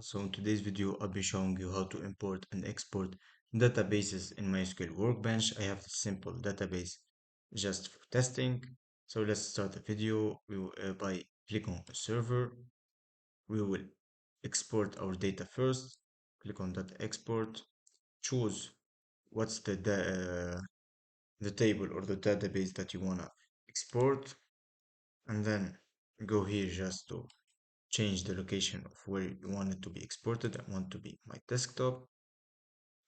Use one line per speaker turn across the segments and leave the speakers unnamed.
So in today's video, I'll be showing you how to import and export databases in MySQL Workbench. I have a simple database just for testing. So let's start the video. We will, by clicking on the server. We will export our data first. Click on data export. Choose what's the table or the database that you wanna export, and then go here just to change the location of where you want it to be exported. I want to be my desktop,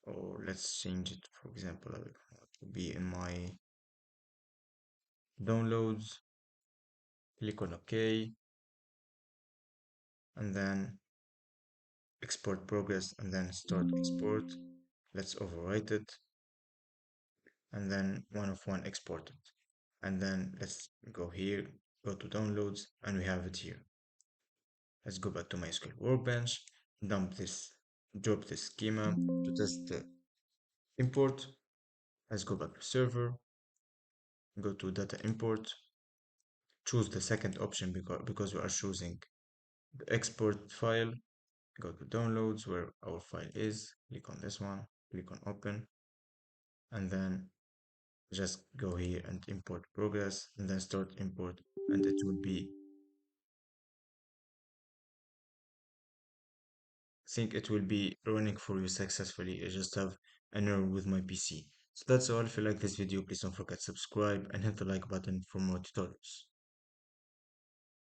or let's change it. For example, I want to be in my downloads. Click on OK, and then export progress, and then start export. Let's overwrite it, and then one of one exported. And then let's go here, go to downloads, and we have it here. Let's go back to MySQL Workbench, drop this schema to test the import. Let's go back to server, go to data import, choose the second option because we are choosing the export file. Go to downloads where our file is, click on this one, click on open, and then just go here and import progress, and then start import, and it will be, think it will be running for you successfully. I just have an error with my PC. So that's all. If you like this video, please don't forget to subscribe and hit the like button for more tutorials.